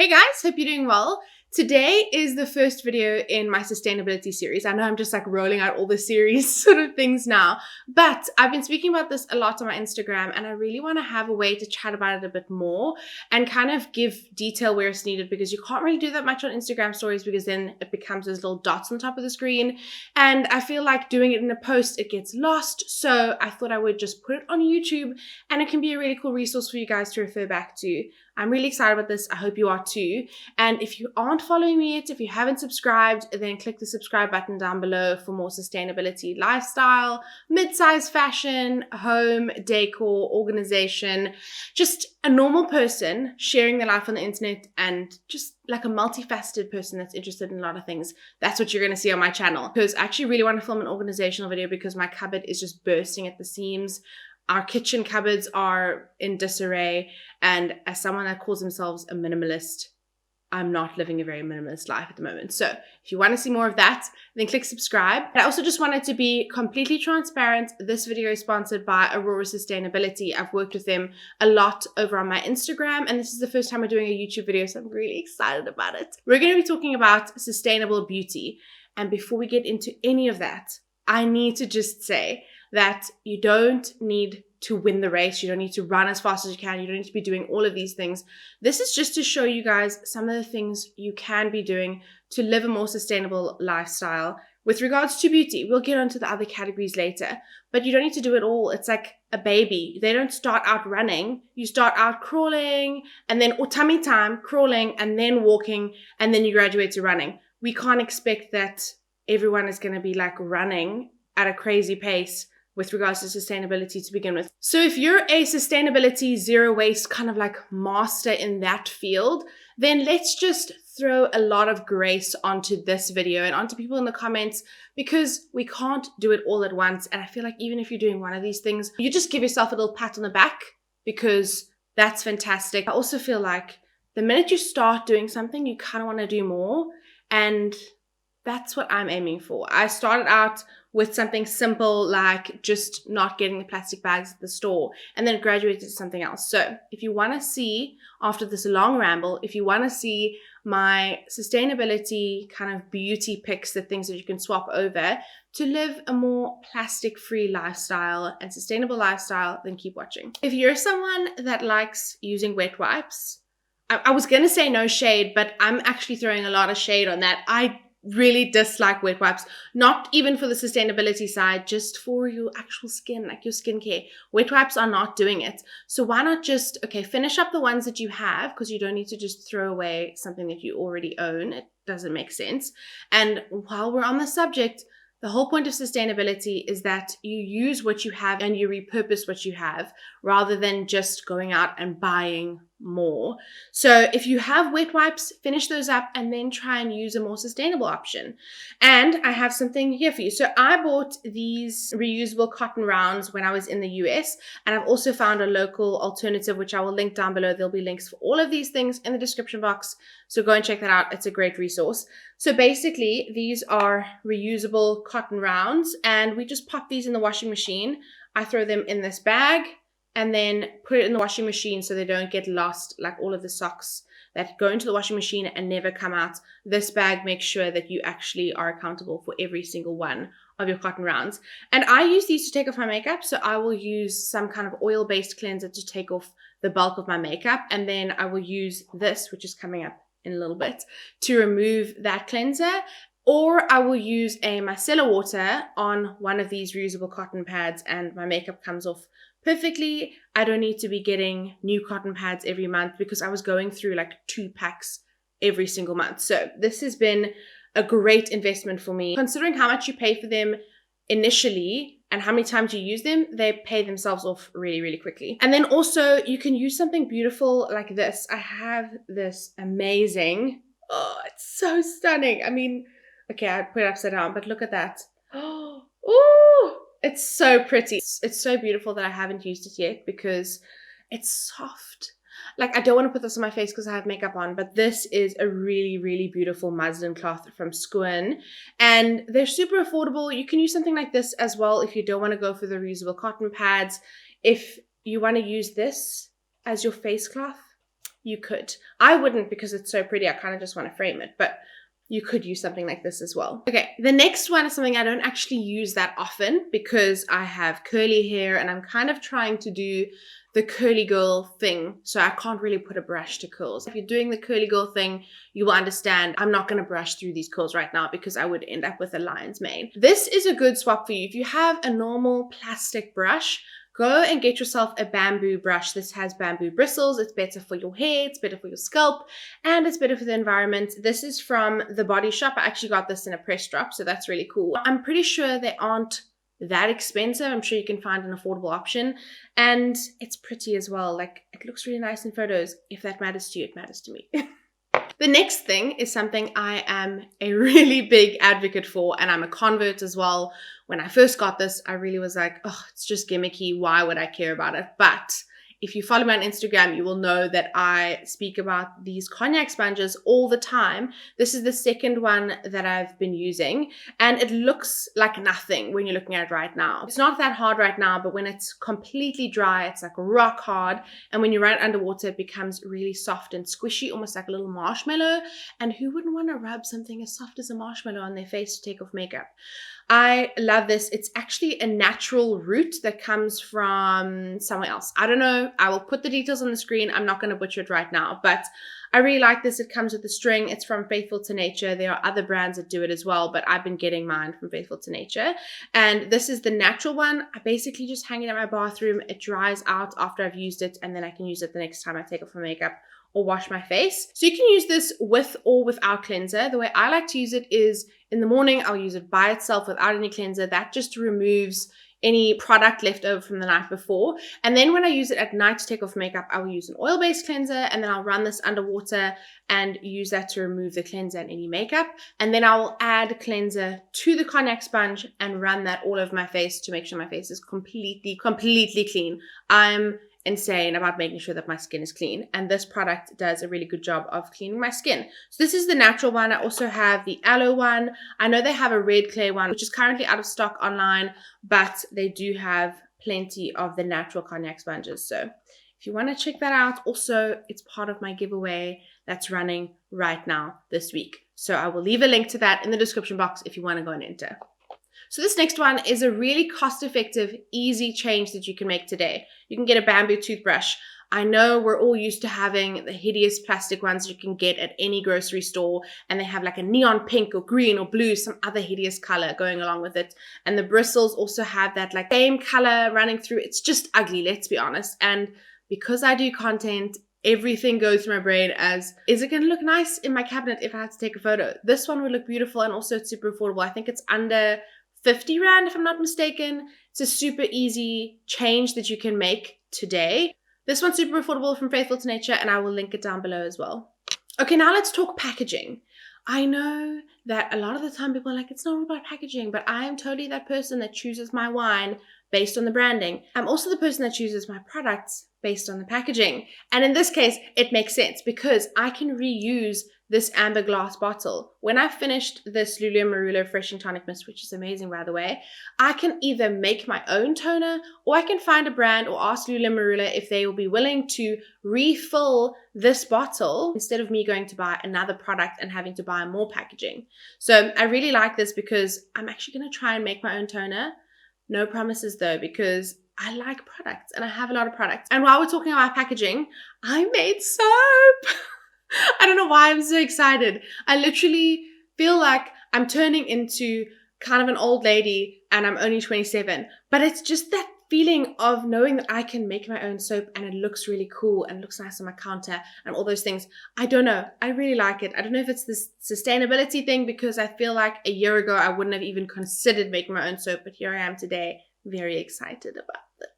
Hey guys, hope you're doing well. Today is the first video in my sustainability series. I know I'm just like rolling out all the series sort of things now, but I've been speaking about this a lot on my Instagram and I really want to have a way to chat about it a bit more and kind of give detail where it's needed, because you can't really do that much on Instagram stories because then it becomes those little dots on the top of the screen. And I feel like doing it in a post, it gets lost. So I thought I would just put it on YouTube and it can be a really cool resource for you guys to refer back to. I'm really excited about this. I hope you are too. And if you aren't following me yet, if you haven't subscribed, then click the subscribe button down below for more sustainability, lifestyle, mid-size fashion, home, decor, organization, just a normal person sharing their life on the internet and just like a multifaceted person that's interested in a lot of things. That's what you're going to see on my channel. Because I actually really want to film an organizational video because my cupboard is just bursting at the seams. Our kitchen cupboards are in disarray, and as someone that calls themselves a minimalist, I'm not living a very minimalist life at the moment. So if you want to see more of that, then click subscribe. I also just wanted to be completely transparent. This video is sponsored by Aurora Sustainability. I've worked with them a lot over on my Instagram, and this is the first time we're doing a YouTube video, so I'm really excited about it. We're going to be talking about sustainable beauty. And before we get into any of that, I need to just say that you don't need to win the race. You don't need to run as fast as you can. You don't need to be doing all of these things. This is just to show you guys some of the things you can be doing to live a more sustainable lifestyle. With regards to beauty, we'll get onto the other categories later, but you don't need to do it all. It's like a baby. They don't start out running. You start out crawling and then tummy time, crawling and then walking, and then you graduate to running. We can't expect that everyone is going to be like running at a crazy pace with regards to sustainability to begin with. So if you're a sustainability, zero waste kind of like master in that field, then let's just throw a lot of grace onto this video and onto people in the comments, because we can't do it all at once. And I feel like even if you're doing one of these things, you just give yourself a little pat on the back because that's fantastic. I also feel like the minute you start doing something, you kind of want to do more. And that's what I'm aiming for. I started out with something simple like just not getting the plastic bags at the store, and then it graduated to something else. So if you want to see, after this long ramble, if you want to see my sustainability kind of beauty picks, the things that you can swap over to live a more plastic-free lifestyle and sustainable lifestyle, then keep watching. If you're someone that likes using wet wipes, I was going to say no shade, but I'm actually throwing a lot of shade on that. I really dislike wet wipes, not even for the sustainability side, just for your actual skin, like your skincare. Wet wipes are not doing it. So why not just, finish up the ones that you have, because you don't need to just throw away something that you already own. It doesn't make sense. And while we're on the subject, the whole point of sustainability is that you use what you have and you repurpose what you have rather than just going out and buying more. So if you have wet wipes, finish those up and then try and use a more sustainable option. And I have something here for you. So I bought these reusable cotton rounds when I was in the US, and I've also found a local alternative, which I will link down below. There'll be links for all of these things in the description box. So go and check that out. It's a great resource. So basically, these are reusable cotton rounds, and we just pop these in the washing machine. I throw them in this bag and then put it in the washing machine so they don't get lost, like all of the socks that go into the washing machine and never come out. This bag makes sure that you actually are accountable for every single one of your cotton rounds. And I use these to take off my makeup, so I will use some kind of oil-based cleanser to take off the bulk of my makeup, and then I will use this, which is coming up in a little bit, to remove that cleanser. Or I will use a micellar water on one of these reusable cotton pads and my makeup comes off perfectly. I don't need to be getting new cotton pads every month because I was going through like 2 packs every single month. So this has been a great investment for me. Considering how much you pay for them initially and how many times you use them, they pay themselves off really, really quickly. And then also you can use something beautiful like this. I have this amazing, it's so stunning. I mean, okay, I put it upside down, but look at that. Oh, ooh, it's so pretty. It's so beautiful that I haven't used it yet because it's soft. Like, I don't want to put this on my face because I have makeup on, but this is a really, really beautiful muslin cloth from Schoen, and they're super affordable. You can use something like this as well if you don't want to go for the reusable cotton pads. If you want to use this as your face cloth, you could. I wouldn't because it's so pretty. I kind of just want to frame it, but you could use something like this as well. Okay, the next one is something I don't actually use that often because I have curly hair and I'm kind of trying to do the curly girl thing, so I can't really put a brush to curls. If you're doing the curly girl thing, you will understand I'm not going to brush through these curls right now because I would end up with a lion's mane. This is a good swap for you. If you have a normal plastic brush, go and get yourself a bamboo brush. This has bamboo bristles. It's better for your hair, it's better for your scalp, and it's better for the environment. This is from The Body Shop. I actually got this in a press drop, so that's really cool. I'm pretty sure they aren't that expensive. I'm sure you can find an affordable option, and it's pretty as well. Like, it looks really nice in photos. If that matters to you, it matters to me. The next thing is something I am a really big advocate for, and I'm a convert as well. When I first got this, I really was like, oh, it's just gimmicky. Why would I care about it? But if you follow me on Instagram, you will know that I speak about these cognac sponges all the time. This is the second one that I've been using, and it looks like nothing when you're looking at it right now. It's not that hard right now, but when it's completely dry, it's like rock hard. And when you run it underwater, it becomes really soft and squishy, almost like a little marshmallow. And who wouldn't want to rub something as soft as a marshmallow on their face to take off makeup? I love this. It's actually a natural root that comes from somewhere else. I don't know. I will put the details on the screen. I'm not going to butcher it right now, but I really like this. It comes with a string. It's from Faithful to Nature. There are other brands that do it as well, but I've been getting mine from Faithful to Nature. And this is the natural one. I basically just hang it in my bathroom. It dries out after I've used it, and then I can use it the next time I take off my makeup or wash my face. So you can use this with or without cleanser. The way I like to use it is in the morning, I'll use it by itself without any cleanser. That just removes any product left over from the night before. And then when I use it at night to take off makeup, I will use an oil-based cleanser, and then I'll run this underwater and use that to remove the cleanser and any makeup. And then I will add cleanser to the cognac sponge and run that all over my face to make sure my face is completely clean. I'm insane about making sure that my skin is clean, and this product does a really good job of cleaning my skin. So this is the natural one. I also have the aloe one. I know they have a red clay one, which is currently out of stock online, but they do have plenty of the natural cognac sponges. So if you want to check that out, also it's part of my giveaway that's running right now this week. So I will leave a link to that in the description box if you want to go and enter. So this next one is a really cost-effective, easy change that you can make today. You can get a bamboo toothbrush. I know we're all used to having the hideous plastic ones you can get at any grocery store, and they have like a neon pink or green or blue, some other hideous color going along with it. And the bristles also have that like same color running through. It's just ugly, let's be honest. And because I do content, everything goes through my brain as, is it going to look nice in my cabinet if I had to take a photo? This one would look beautiful, and also it's super affordable. I think it's under 50 Rand, if I'm not mistaken. It's a super easy change that you can make today. This one's super affordable from Faithful to Nature, and I will link it down below as well. Okay, now let's talk packaging. I know that a lot of the time people are like, it's not all about packaging, but I am totally that person that chooses my wine based on the branding. I'm also the person that chooses my products based on the packaging. And in this case, it makes sense because I can reuse this amber glass bottle. When I finished this Lulu & Marula Fresh and Tonic Mist, which is amazing by the way, I can either make my own toner, or I can find a brand or ask Lulu & Marula if they will be willing to refill this bottle instead of me going to buy another product and having to buy more packaging. So I really like this because I'm actually going to try and make my own toner. No promises though, because I like products and I have a lot of products. And while we're talking about packaging, I made soap. I don't know why I'm so excited. I literally feel like I'm turning into kind of an old lady and I'm only 27. But it's just that feeling of knowing that I can make my own soap and it looks really cool and looks nice on my counter and all those things. I don't know. I really like it. I don't know if it's this sustainability thing, because I feel like a year ago I wouldn't have even considered making my own soap. But here I am today, very excited about this.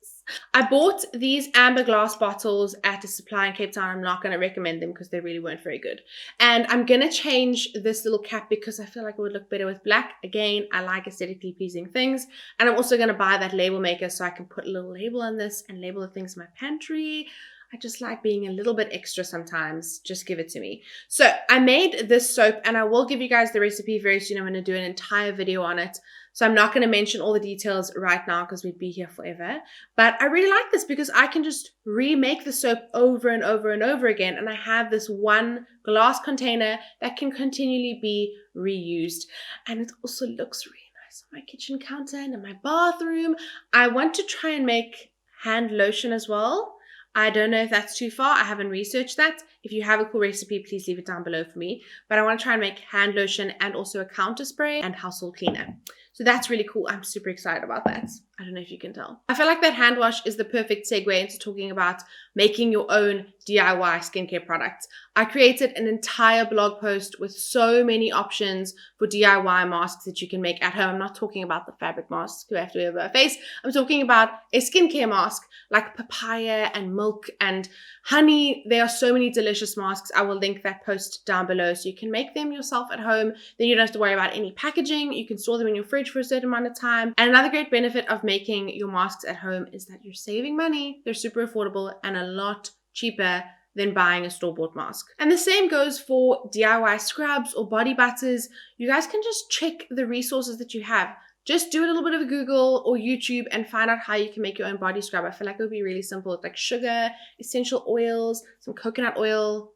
I bought these amber glass bottles at a supply in Cape Town. I'm not going to recommend them because they really weren't very good. And I'm going to change this little cap because I feel like it would look better with black. Again, I like aesthetically pleasing things. And I'm also going to buy that label maker so I can put a little label on this and label the things in my pantry. I just like being a little bit extra sometimes. Just give it to me. So I made this soap, and I will give you guys the recipe very soon. I'm going to do an entire video on it. So I'm not going to mention all the details right now because we'd be here forever. But I really like this because I can just remake the soap over and over and over again. And I have this one glass container that can continually be reused. And it also looks really nice on my kitchen counter and in my bathroom. I want to try and make hand lotion as well. I don't know if that's too far. I haven't researched that. If you have a cool recipe, please leave it down below for me. But I want to try and make hand lotion and also a counter spray and household cleaner. So that's really cool. I'm super excited about that. I don't know if you can tell. I feel like that hand wash is the perfect segue into talking about making your own DIY skincare products. I created an entire blog post with so many options for DIY masks that you can make at home. I'm not talking about the fabric masks you have to wear over a face. I'm talking about a skincare mask like papaya and milk and honey. There are so many delicious masks. I will link that post down below so you can make them yourself at home. Then you don't have to worry about any packaging. You can store them in your fridge for a certain amount of time. And another great benefit of making your masks at home is that you're saving money. They're super affordable and a lot cheaper than buying a store-bought mask. And the same goes for DIY scrubs or body butters. You guys can just check the resources that you have. Just do a little bit of a Google or YouTube and find out how you can make your own body scrub. I feel like it would be really simple. It's like sugar, essential oils, some coconut oil.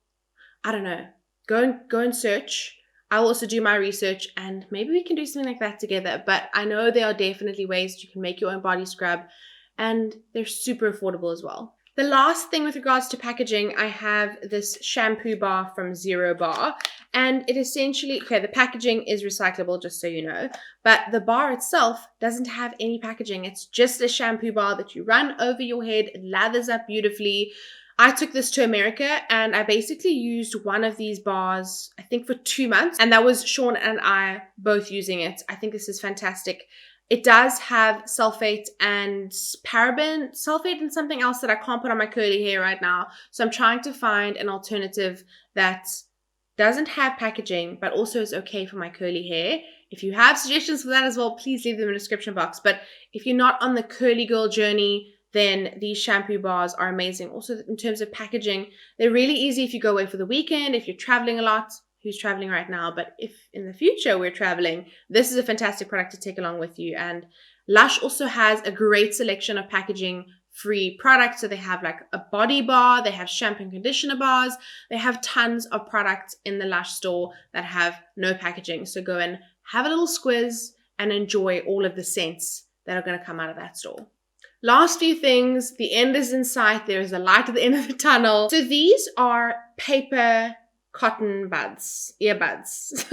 I don't know. Go and search. I'll also do my research and maybe we can do something like that together. But I know there are definitely ways that you can make your own body scrub and they're super affordable as well. The last thing with regards to packaging, I have this shampoo bar from Zero Bar. And it essentially, okay, the packaging is recyclable, just so you know. But the bar itself doesn't have any packaging. It's just a shampoo bar that you run over your head. It lathers up beautifully. I took this to America and I basically used one of these bars, I think for 2 months. And that was Sean and I both using it. I think this is fantastic. It does have sulfate and paraben, sulfate and something else that I can't put on my curly hair right now. So I'm trying to find an alternative that doesn't have packaging, but also is okay for my curly hair. If you have suggestions for that as well, please leave them in the description box. But if you're not on the curly girl journey, then these shampoo bars are amazing. Also, in terms of packaging, they're really easy if you go away for the weekend, if you're traveling a lot. Who's traveling right now, but if in the future we're traveling, this is a fantastic product to take along with you. And Lush also has a great selection of packaging free products. So they have like a body bar, they have shampoo and conditioner bars, they have tons of products in the Lush store that have no packaging. So go and have a little squiz and enjoy all of the scents that are going to come out of that store. Last few things, the end is in sight. There is a light at the end of the tunnel. So these are paper cotton buds, earbuds.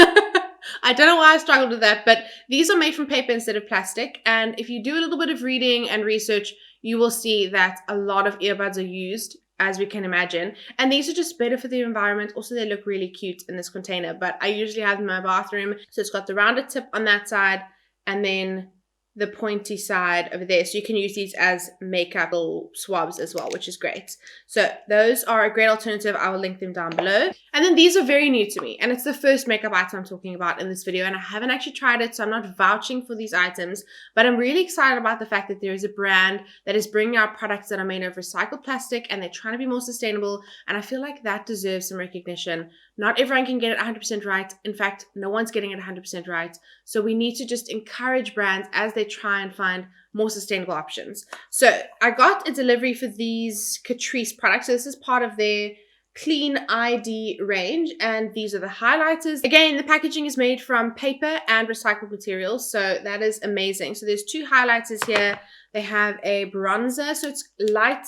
I don't know why I struggled with that, but these are made from paper instead of plastic. And if you do a little bit of reading and research, you will see that a lot of earbuds are used, as we can imagine. And these are just better for the environment. Also, they look really cute in this container, but I usually have them in my bathroom. So it's got the rounded tip on that side and then the pointy side over there. So you can use these as makeup swabs as well, which is great. So those are a great alternative. I will link them down below. And then these are very new to me. And it's the first makeup item I'm talking about in this video. And I haven't actually tried it, so I'm not vouching for these items. But I'm really excited about the fact that there is a brand that is bringing out products that are made of recycled plastic and they're trying to be more sustainable. And I feel like that deserves some recognition. Not everyone can get it 100% right. In fact, no one's getting it 100% right. So we need to just encourage brands as they try and find more sustainable options. So I got a delivery for these Catrice products. So this is part of their Clean ID range, and these are the highlighters. Again, the packaging is made from paper and recycled materials, so that is amazing. So there's 2 highlighters here. They have a bronzer, so it's light,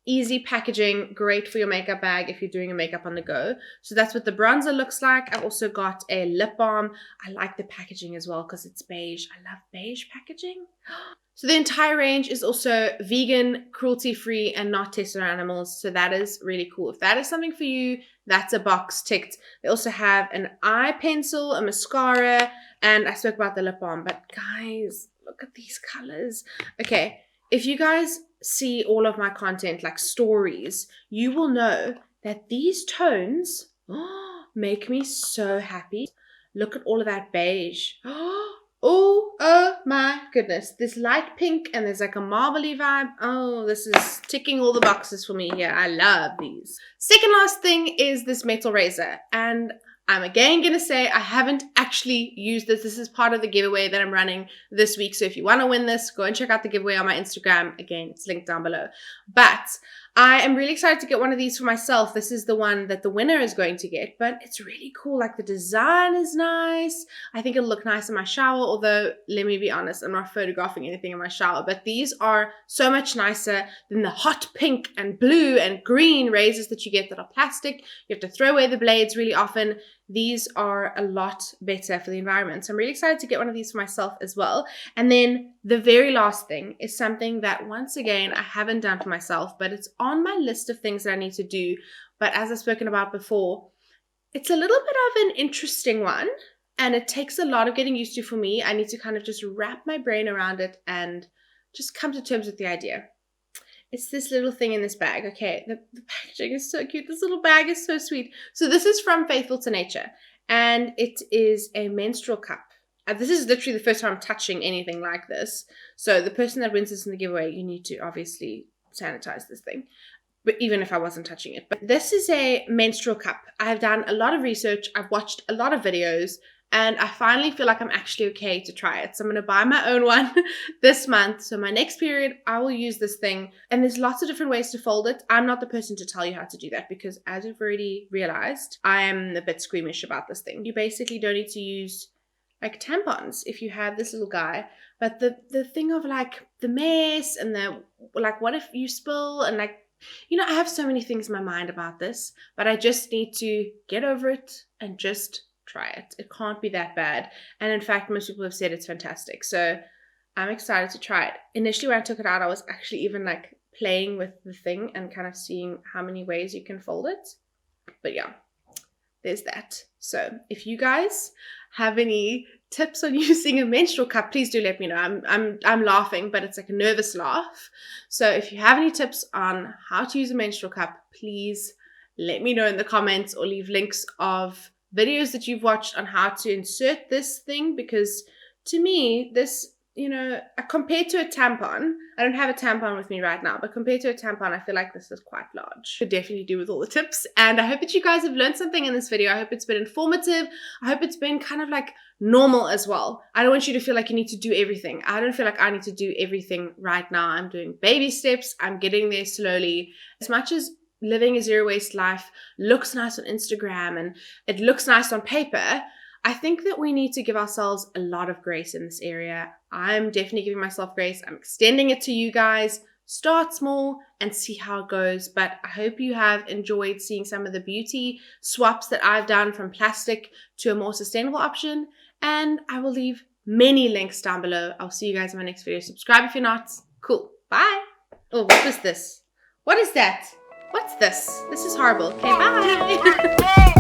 easy packaging, great for your makeup bag if you're doing a makeup on the go. So that's what the bronzer looks like. I've also got a lip balm. I like the packaging as well because it's beige. I love beige packaging. So the entire range is also vegan, cruelty-free, and not tested on animals. So that is really cool. If that is something for you, that's a box ticked. They also have an eye pencil, a mascara, and I spoke about the lip balm. But guys, look at these colors. Okay, if you guys see all of my content, like stories, you will know that these tones make me so happy. Look at all of that beige. Oh my goodness. This light pink and there's like a marbly vibe. Oh, this is ticking all the boxes for me here. I love these. Second last thing is this metal razor. And I'm again going to say I haven't actually used this. This is part of the giveaway that I'm running this week. So if you want to win this, go and check out the giveaway on my Instagram. Again, it's linked down below. But I am really excited to get one of these for myself. This is the one that the winner is going to get, but it's really cool. Like the design is nice. I think it'll look nice in my shower, although let me be honest, I'm not photographing anything in my shower, but these are so much nicer than the hot pink and blue and green razors that you get that are plastic. You have to throw away the blades really often. These are a lot better for the environment. So I'm really excited to get one of these for myself as well. And then the very last thing is something that once again, I haven't done for myself, but it's on my list of things that I need to do. But as I've spoken about before, it's a little bit of an interesting one and it takes a lot of getting used to for me. I need to kind of just wrap my brain around it and just come to terms with the idea. It's this little thing in this bag. Okay, the packaging is so cute. This little bag is so sweet. So this is from Faithful to Nature, and it is a menstrual cup. This is literally the first time I'm touching anything like this. So the person that wins this in the giveaway, you need to obviously sanitize this thing. But even if I wasn't touching it. But this is a menstrual cup. I've done a lot of research. I've watched a lot of videos. And I finally feel like I'm actually okay to try it. So I'm going to buy my own one this month. So my next period, I will use this thing. And there's lots of different ways to fold it. I'm not the person to tell you how to do that because as you've already realized, I am a bit squeamish about this thing. You basically don't need to use like tampons if you have this little guy. But the thing of like the mess and the like, what if you spill and like, you know, I have so many things in my mind about this, but I just need to get over it and just try it. It can't be that bad. And in fact, most people have said it's fantastic. So I'm excited to try it. Initially, when I took it out, I was actually even like playing with the thing and kind of seeing how many ways you can fold it. But yeah, there's that. So if you guys have any tips on using a menstrual cup, please do let me know. I'm laughing, but it's like a nervous laugh. So if you have any tips on how to use a menstrual cup, please let me know in the comments or leave links of videos that you've watched on how to insert this thing, because to me, this, you know, compared to a tampon, I don't have a tampon with me right now, but compared to a tampon, I feel like this is quite large. Could definitely do with all the tips. And I hope that you guys have learned something in this video. I hope it's been informative. I hope it's been kind of like normal as well. I don't want you to feel like you need to do everything. I don't feel like I need to do everything right now. I'm doing baby steps. I'm getting there slowly. As much as living a zero waste life looks nice on Instagram and it looks nice on paper, I think that we need to give ourselves a lot of grace in this area. I'm definitely giving myself grace. I'm extending it to you guys. Start small and see how it goes. But I hope you have enjoyed seeing some of the beauty swaps that I've done from plastic to a more sustainable option. And I will leave many links down below. I'll see you guys in my next video. Subscribe if you're not. Cool. Bye. Oh, what was this? What is that? What's this? This is horrible. Okay, bye.